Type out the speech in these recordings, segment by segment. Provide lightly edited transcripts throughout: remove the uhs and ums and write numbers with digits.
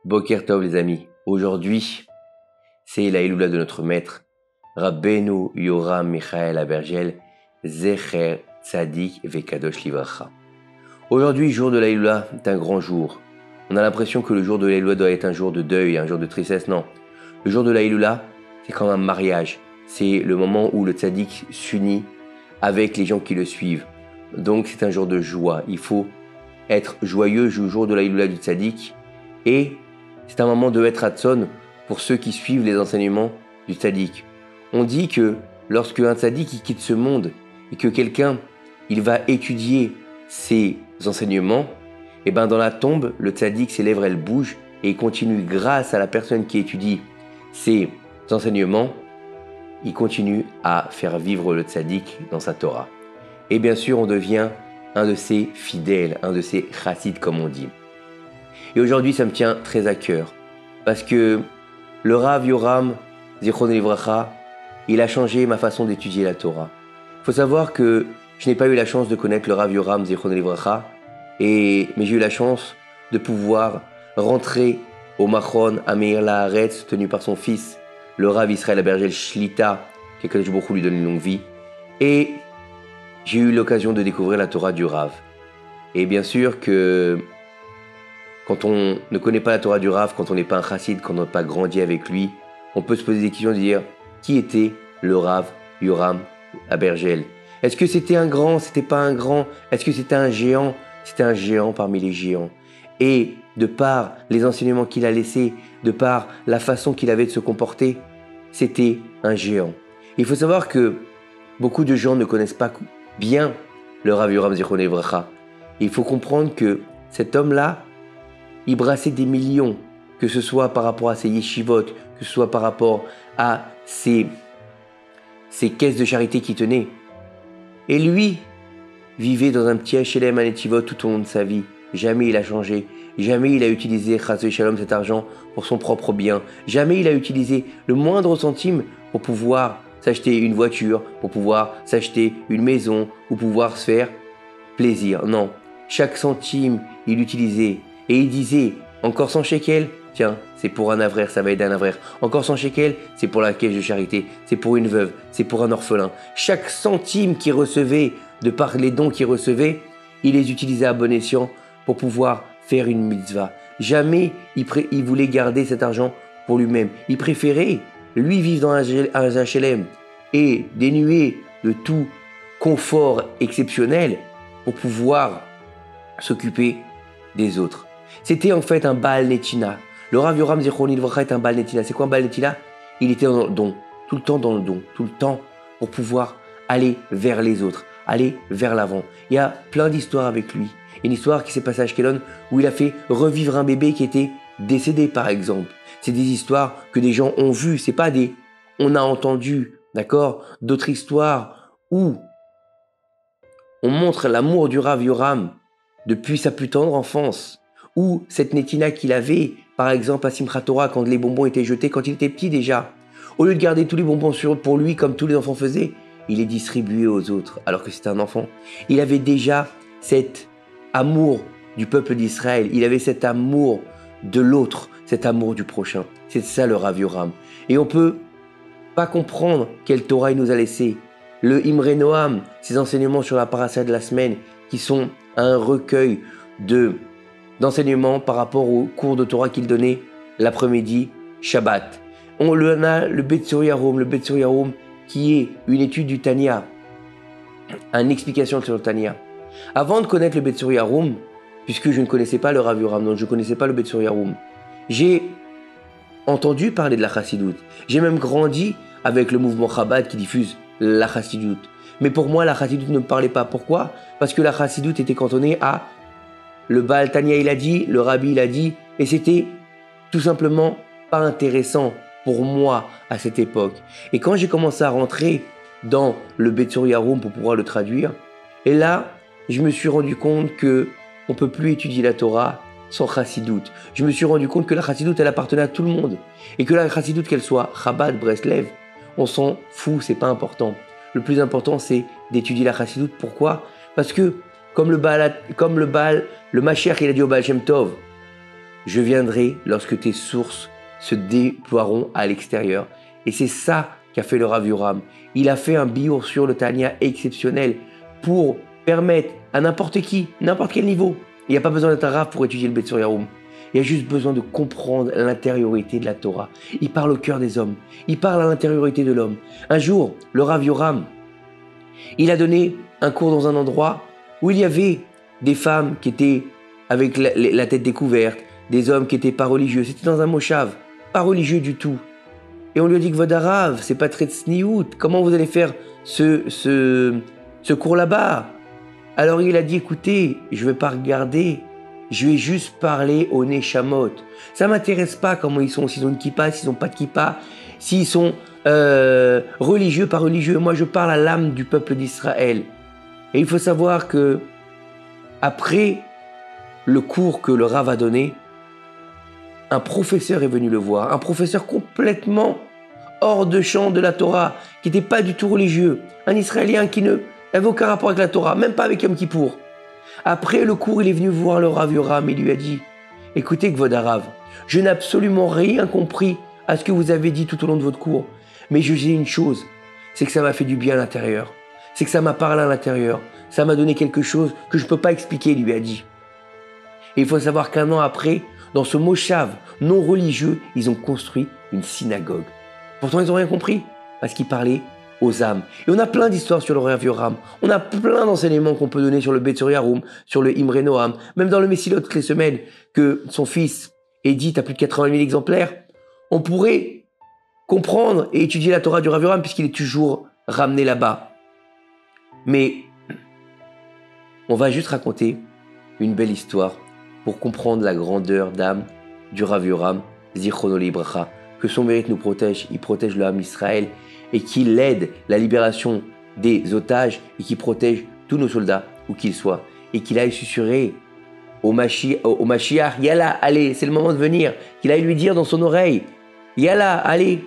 Boker Tov les amis, aujourd'hui c'est la Iloula de notre maître, Rabbeinu Yoram Michael Abergel, Zecher Tzadik Vekadosh Livracha. Aujourd'hui, jour de la Iloula, est un grand jour. On a l'impression que le jour de la Iloula doit être un jour de deuil, un jour de tristesse, non. Le jour de la Iloula, c'est comme un mariage, c'est le moment où le Tzadik s'unit avec les gens qui le suivent. Donc c'est un jour de joie, il faut être joyeux le jour de la Iloula du Tzadik et c'est un moment de être Hatson pour ceux qui suivent les enseignements du Tzadik. On dit que lorsque un Tzadik il quitte ce monde et que quelqu'un il va étudier ses enseignements, et ben dans la tombe, le Tzadik, ses lèvres elles bougent et il continue grâce à la personne qui étudie ses enseignements, il continue à faire vivre le Tzadik dans sa Torah. Et bien sûr, on devient un de ses fidèles, un de ses chassides comme on dit. Et aujourd'hui, ça me tient très à cœur parce que le Rav Yoram Zichron Livracha, il a changé ma façon d'étudier la Torah. Il faut savoir que je n'ai pas eu la chance de connaître le Rav Yoram Zichron Livracha, mais j'ai eu la chance de pouvoir rentrer au Machon Ameir Laaretz tenu par son fils, le Rav Israël Abergel Shlita, qu'Akadosh Baruch Hu lui donne une longue vie. Et j'ai eu l'occasion de découvrir la Torah du Rav. Et bien sûr que quand on ne connaît pas la Torah du Rav, quand on n'est pas un chassid, quand on n'a pas grandi avec lui, on peut se poser des questions de dire qui était le Rav Yoram Abergel. Est-ce que c'était un grand, c'était pas un grand? Est-ce que c'était un géant? C'était un géant parmi les géants. Et de par les enseignements qu'il a laissés, de par la façon qu'il avait de se comporter, c'était un géant. Il faut savoir que beaucoup de gens ne connaissent pas bien le Rav Yoram Zichron Livracha. Il faut comprendre que cet homme-là, il brassait des millions, que ce soit par rapport à ses yeshivot, que ce soit par rapport à ses caisses de charité qu'il tenait. Et lui vivait dans un petit HLM à Netivot tout au long de sa vie. Jamais il a changé. Jamais il a utilisé Chas Shalom cet argent pour son propre bien. Jamais il a utilisé le moindre centime pour pouvoir s'acheter une voiture, pour pouvoir s'acheter une maison ou pouvoir se faire plaisir. Non, chaque centime il utilisait et il disait encore 100 shekels, tiens, c'est pour un avraire, ça va aider un avraire. Encore 100 shekels, c'est pour la caisse de charité, c'est pour une veuve, c'est pour un orphelin. Chaque centime qu'il recevait, de par les dons qu'il recevait, il les utilisait à bon escient pour pouvoir faire une mitzvah. Jamais il voulait garder cet argent pour lui-même. Il préférait, lui, vivre dans un HLM et dénué de tout confort exceptionnel pour pouvoir s'occuper des autres. C'était en fait un Baal Netina. Le Rav Yoram Zichron Livracha est un Baal Netina. C'est quoi un Baal Netina? Il était dans le don, tout le temps dans le don, tout le temps pour pouvoir aller vers les autres, aller vers l'avant. Il y a plein d'histoires avec lui. Une histoire qui s'est passée à Ashkelon où il a fait revivre un bébé qui était décédé par exemple. C'est des histoires que des gens ont vues, c'est pas des on a entendu, d'accord? D'autres histoires où on montre l'amour du Rav Yoram depuis sa plus tendre enfance, ou cette Netina qu'il avait, par exemple à Simchat Torah quand les bonbons étaient jetés quand il était petit déjà. Au lieu de garder tous les bonbons pour lui comme tous les enfants faisaient, il les distribuait aux autres alors que c'était un enfant. Il avait déjà cet amour du peuple d'Israël, il avait cet amour de l'autre, cet amour du prochain. C'est ça le Rav Yoram. Et on peut pas comprendre quelle Torah il nous a laissé. Le Imre Noam, ses enseignements sur la parasha de la semaine, qui sont un recueil d'enseignements par rapport aux cours de Torah qu'il donnait l'après-midi, Shabbat. On a le Betsur Yarum, qui est une étude du Tanya, une explication sur le Tanya. Avant de connaître le Betsur Yarum, puisque je ne connaissais pas le Rav Yoram, donc je ne connaissais pas le Betsur Yarum, j'ai entendu parler de la Chassidoute. J'ai même grandi avec le mouvement Chabad qui diffuse la Chassidoute. Mais pour moi, la Chassidoute ne me parlait pas. Pourquoi? Parce que la Chassidoute était cantonnée à le Baal Tanya il a dit, le Rabbi il a dit, et c'était tout simplement pas intéressant pour moi à cette époque. Et quand j'ai commencé à rentrer dans le Betsur Yarum pour pouvoir le traduire, et là, je me suis rendu compte que on peut plus étudier la Torah sans Chassidoute. Je me suis rendu compte que la Chassidoute, elle appartenait à tout le monde. Et que la Chassidoute, qu'elle soit Chabad, Breslev, on s'en fout, c'est pas important. Le plus important, c'est d'étudier la Chassidoute. Pourquoi? Parce que, comme le Mashiach, il a dit au Baal Shem Tov, je viendrai lorsque tes sources se déploieront à l'extérieur. Et c'est ça qu'a fait le Rav Yoram. Il a fait un biour sur le Tanya exceptionnel pour permettre à n'importe qui, n'importe quel niveau. Il n'y a pas besoin d'être un Rav pour étudier le Bet Sur Yarum. Il y a juste besoin de comprendre l'intériorité de la Torah. Il parle au cœur des hommes. Il parle à l'intériorité de l'homme. Un jour, le Rav Yoram, il a donné un cours dans un endroit où il y avait des femmes qui étaient avec la tête découverte, des hommes qui n'étaient pas religieux. C'était dans un moshav, pas religieux du tout. Et on lui a dit que Vodarav, c'est pas très tsniout. Comment vous allez faire ce cours là-bas? Alors il a dit, écoutez, je ne vais pas regarder, je vais juste parler aux Neshamot. Ça ne m'intéresse pas comment ils sont, s'ils ont une kippa, s'ils n'ont pas de kippa, s'ils sont religieux, pas religieux. Moi, je parle à l'âme du peuple d'Israël. Et il faut savoir que après le cours que le Rav a donné, un professeur est venu le voir, un professeur complètement hors de champ de la Torah, qui n'était pas du tout religieux, un Israélien qui n'avait aucun rapport avec la Torah, même pas avec Yom Kippour. Après le cours, il est venu voir le Rav Yoram et lui a dit « Écoutez, Kvod Harav, je n'ai absolument rien compris à ce que vous avez dit tout au long de votre cours, mais je sais une chose, c'est que ça m'a fait du bien à l'intérieur, c'est que ça m'a parlé à l'intérieur, ça m'a donné quelque chose que je ne peux pas expliquer, il lui a dit. Et il faut savoir qu'un an après, dans ce moshav non religieux, ils ont construit une synagogue. Pourtant, ils n'ont rien compris, parce qu'ils parlaient aux âmes. Et on a plein d'histoires sur le Rav Yoram. On a plein d'enseignements qu'on peut donner sur le Bet Sur Yarum, sur le Imre Noam, même dans le Messilot toutes les semaines, que son fils édite à plus de 80 000 exemplaires. On pourrait comprendre et étudier la Torah du Rav Yoram, puisqu'il est toujours ramené là-bas. Mais on va juste raconter une belle histoire pour comprendre la grandeur d'âme du Rav Yoram, Zichrono Libracha, que son mérite nous protège, il protège le Ham Israël et qu'il aide la libération des otages et qu'il protège tous nos soldats, où qu'ils soient, et qu'il aille susurrer au Mashiach, Yalla, allez, c'est le moment de venir, qu'il aille lui dire dans son oreille, Yalla, allez,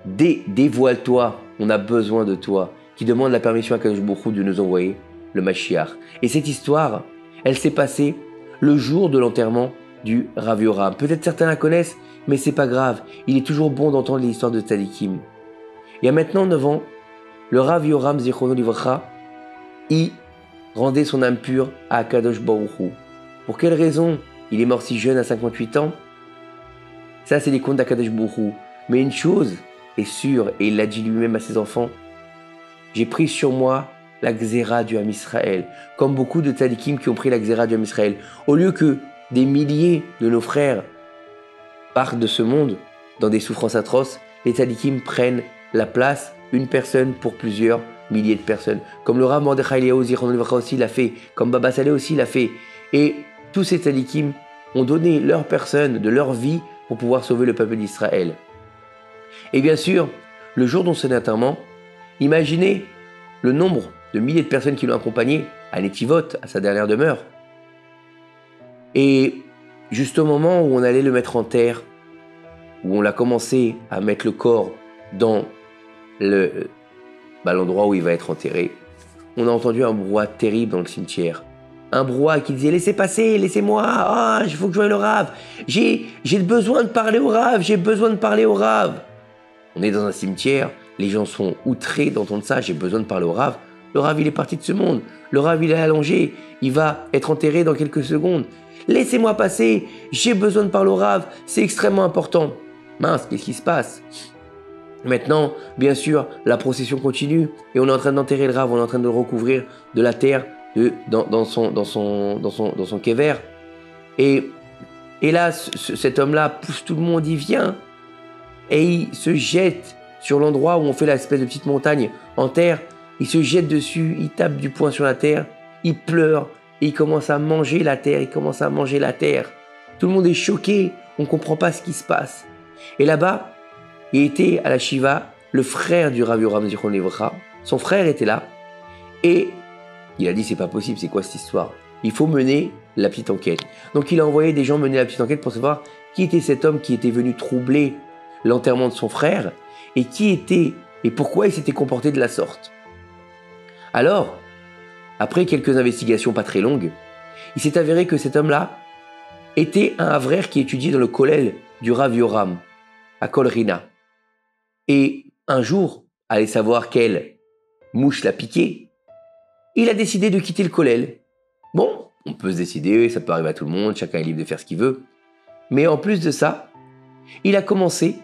dévoile-toi, on a besoin de toi, qui demande la permission à Kadosh Baruch Hu de nous envoyer le Mashiach. Et cette histoire, elle s'est passée le jour de l'enterrement du Rav Yoram. Peut-être certains la connaissent, mais c'est pas grave. Il est toujours bon d'entendre l'histoire de Tzadikim. Il y a maintenant 9 ans, le Rav Yoram Zichrono Livracha, il rendait son âme pure à Kadosh Baruch Hu. Pour quelle raison il est mort si jeune à 58 ans? Ça, c'est les contes d'Akadosh Baruch Hu. Mais une chose est sûre, et il l'a dit lui-même à ses enfants, j'ai pris sur moi la Xéra du Ham Israël, comme beaucoup de tzadikim qui ont pris la Xéra du Ham Israël. Au lieu que des milliers de nos frères partent de ce monde dans des souffrances atroces, les tzadikim prennent la place, une personne pour plusieurs milliers de personnes. Comme le Rav Mordechai Eliyahu Zichrono Livracha aussi l'a fait, comme Baba Saleh aussi l'a fait. Et tous ces tzadikim ont donné leur personne, de leur vie, pour pouvoir sauver le peuple d'Israël. Et bien sûr, le jour de son enterrement, imaginez le nombre de milliers de personnes qui l'ont accompagné à Netivot, à sa dernière demeure. Et juste au moment où on allait le mettre en terre, où on a commencé à mettre le corps dans l'endroit où il va être enterré, on a entendu un brouhaha terrible dans le cimetière. Un brouhaha qui disait « Laissez passer, laissez-moi, il faut que je voie le Rav. J'ai besoin de parler au Rav, j'ai besoin de parler au Rav. » On est dans un cimetière, les gens sont outrés d'entendre ça, j'ai besoin de parler au Rav. Le Rav, il est parti de ce monde. Le Rav, il est allongé, il va être enterré dans quelques secondes. Laissez-moi passer, j'ai besoin de parler au Rav, c'est extrêmement important. Mince, qu'est-ce qui se passe? Maintenant, bien sûr, la procession continue et on est en train d'enterrer le Rav, on est en train de le recouvrir de la terre dans son kéver. Et là, cet homme-là pousse tout le monde, il vient et il se jette sur l'endroit où on fait l'espèce de petite montagne en terre. Il se jette dessus, il tape du poing sur la terre, il pleure et il commence à manger la terre, Tout le monde est choqué, on ne comprend pas ce qui se passe. Et là-bas, il était à la Shiva, le frère du Rav Yoram Zichrono Livracha. Son frère était là et il a dit c'est pas possible, c'est quoi cette histoire? Il faut mener la petite enquête. Donc il a envoyé des gens mener la petite enquête pour savoir qui était cet homme qui était venu troubler l'enterrement de son frère et qui était et pourquoi il s'était comporté de la sorte. Alors, après quelques investigations pas très longues, il s'est avéré que cet homme-là était un Havrer qui étudiait dans le kollel du Rav Yoram, à Kol Rina. Et un jour, allez savoir quelle mouche l'a piqué, il a décidé de quitter le kollel. Bon, on peut se décider, ça peut arriver à tout le monde, chacun est libre de faire ce qu'il veut. Mais en plus de ça, il a commencé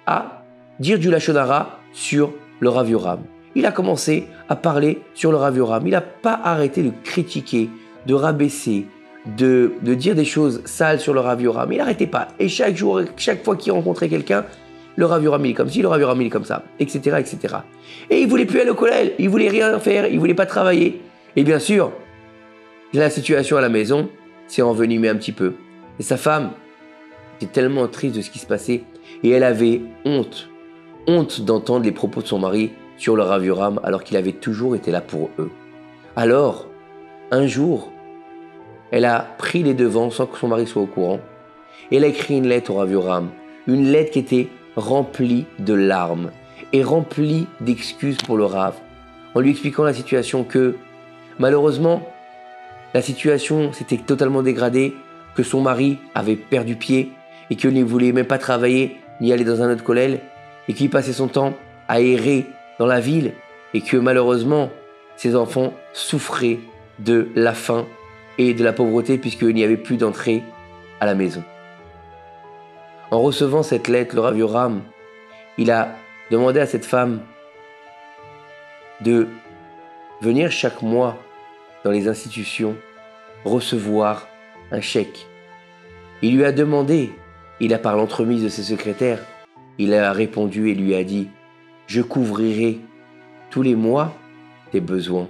à dire du Lachon Hara sur le Rav Yoram. Il a commencé à parler sur le Rav Yoram. Il n'a pas arrêté de critiquer, de rabaisser, de dire des choses sales sur le Rav Yoram. Il n'arrêtait pas. Et chaque jour, chaque fois qu'il rencontrait quelqu'un, le Rav Yoram il est comme ci, le Rav Yoram il est comme ça, etc., etc. Et il voulait plus aller au kollel, il voulait rien faire, il voulait pas travailler. Et bien sûr, la situation à la maison s'est envenimée un petit peu. Et sa femme était tellement triste de ce qui se passait et elle avait honte d'entendre les propos de son mari sur le Rav Yoram alors qu'il avait toujours été là pour eux. Alors, un jour, elle a pris les devants sans que son mari soit au courant et elle a écrit une lettre au Rav Yoram, une lettre qui était remplie de larmes et remplie d'excuses pour le Rav, en lui expliquant la situation que, malheureusement, la situation s'était totalement dégradée, que son mari avait perdu pied et qu'il ne voulait même pas travailler ni aller dans un autre kollel et qu'il passait son temps à errer dans la ville et que malheureusement ses enfants souffraient de la faim et de la pauvreté puisqu'il n'y avait plus d'entrée à la maison. En recevant cette lettre, le Rav Yoram, il a demandé à cette femme de venir chaque mois dans les institutions recevoir un chèque. Il lui a demandé, il a par l'entremise de ses secrétaires, il a répondu et lui a dit « Je couvrirai tous les mois tes besoins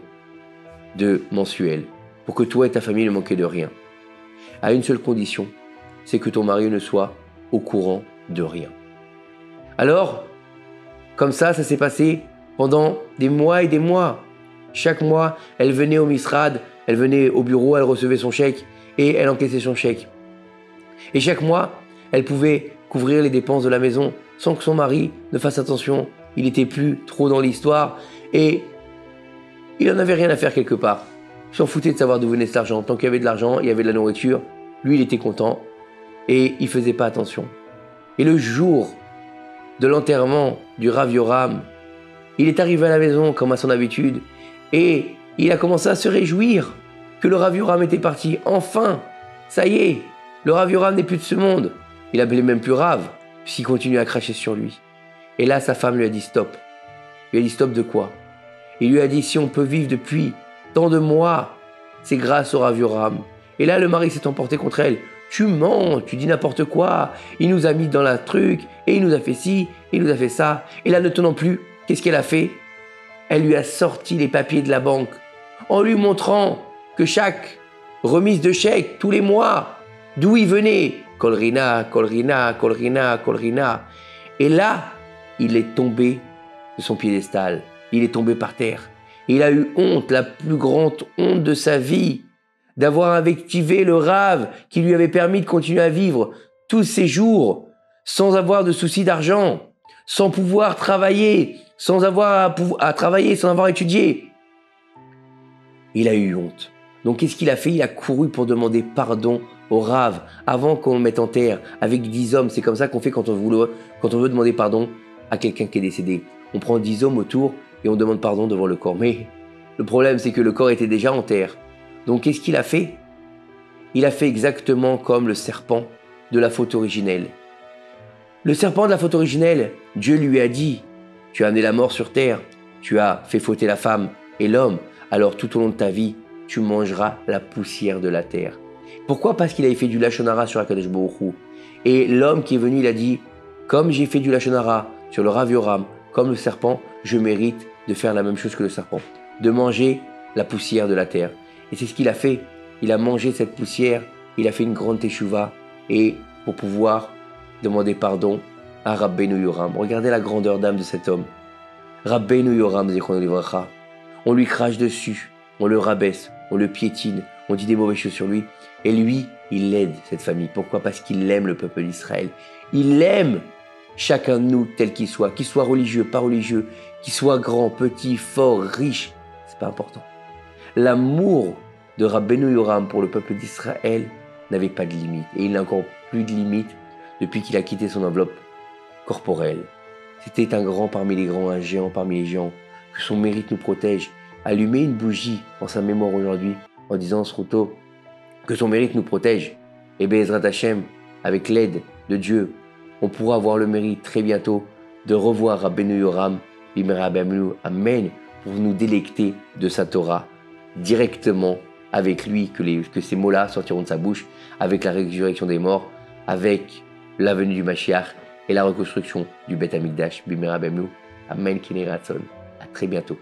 de mensuels pour que toi et ta famille ne manquez de rien. À une seule condition, c'est que ton mari ne soit au courant de rien. » Alors, comme ça s'est passé pendant des mois et des mois. Chaque mois, elle venait au Misrad, elle venait au bureau, elle recevait son chèque et elle encaissait son chèque. Et chaque mois, elle pouvait couvrir les dépenses de la maison sans que son mari ne fasse attention. Il n'était plus trop dans l'histoire et il n'en avait rien à faire quelque part. Il s'en foutait de savoir d'où venait cet argent. Tant qu'il y avait de l'argent, il y avait de la nourriture. Lui, il était content et il ne faisait pas attention. Et le jour de l'enterrement du Rav Yoram, il est arrivé à la maison comme à son habitude et il a commencé à se réjouir que le Rav Yoram était parti. Enfin, ça y est, le Rav Yoram n'est plus de ce monde. Il appelait même plus Rav, puisqu'il continuait à cracher sur lui. Et là, sa femme lui a dit stop. Il lui a dit stop de quoi? Il lui a dit si on peut vivre depuis tant de mois, c'est grâce au Rav Yoram. Et là, le mari s'est emporté contre elle. Tu mens, tu dis n'importe quoi. Il nous a mis dans la truc, et il nous a fait ci, et il nous a fait ça. Et là, ne tenant plus, qu'est-ce qu'elle a fait? Elle lui a sorti les papiers de la banque en lui montrant que chaque remise de chèque tous les mois, d'où il venait, Kol Rina, Kol Rina, Kol Rina, Kol Rina. Et là, il est tombé de son piédestal. Il est tombé par terre. Il a eu honte, la plus grande honte de sa vie, d'avoir invectivé le Rav qui lui avait permis de continuer à vivre tous ces jours sans avoir de soucis d'argent, sans pouvoir travailler, sans avoir à travailler, sans avoir étudié. Il a eu honte. Donc qu'est-ce qu'il a fait? Il a couru pour demander pardon au Rav avant qu'on le mette en terre avec 10 hommes. C'est comme ça qu'on fait quand on veut demander pardon à quelqu'un qui est décédé. On prend 10 hommes autour et on demande pardon devant le corps. Mais le problème, c'est que le corps était déjà en terre. Donc qu'est-ce qu'il a fait? Il a fait exactement comme le serpent de la faute originelle. Le serpent de la faute originelle, Dieu lui a dit « Tu as amené la mort sur terre, tu as fait fauter la femme et l'homme, alors tout au long de ta vie, tu mangeras la poussière de la terre. » Pourquoi? Parce qu'il avait fait du Lachon Hara sur Akadosh Baruch Hu. Et l'homme qui est venu, il a dit « Comme j'ai fait du Lachon Hara sur le Rav Yoram, comme le serpent, je mérite de faire la même chose que le serpent, de manger la poussière de la terre. » Et c'est ce qu'il a fait. Il a mangé cette poussière, il a fait une grande teshuva, et pour pouvoir demander pardon à Rabbeinu Yoram. Regardez la grandeur d'âme de cet homme. Rabbeinu Yoram, Zichrono Livracha. On lui crache dessus, on le rabaisse, on le piétine, on dit des mauvaises choses sur lui. Et lui, il aide cette famille. Pourquoi? Parce qu'il aime le peuple d'Israël. Il aime chacun de nous tel qu'il soit religieux, pas religieux, qu'il soit grand, petit, fort, riche. C'est pas important. L'amour de Rabbeinu Yoram pour le peuple d'Israël n'avait pas de limite. Et il n'a encore plus de limite depuis qu'il a quitté son enveloppe corporelle. C'était un grand parmi les grands, un géant parmi les géants. Que son mérite nous protège. Allumez une bougie en sa mémoire aujourd'hui en disant Sruto, que son mérite nous protège. Et Bezrat Hashem, avec l'aide de Dieu, on pourra avoir le mérite très bientôt de revoir Rabbeinu Yoram, Bimera Bamenu, Amen, pour nous délecter de sa Torah directement avec lui, que ces mots-là sortiront de sa bouche, avec la résurrection des morts, avec la venue du Mashiach et la reconstruction du Beth Amikdash, Bimera Bamenu, Amen Kineratson. À très bientôt.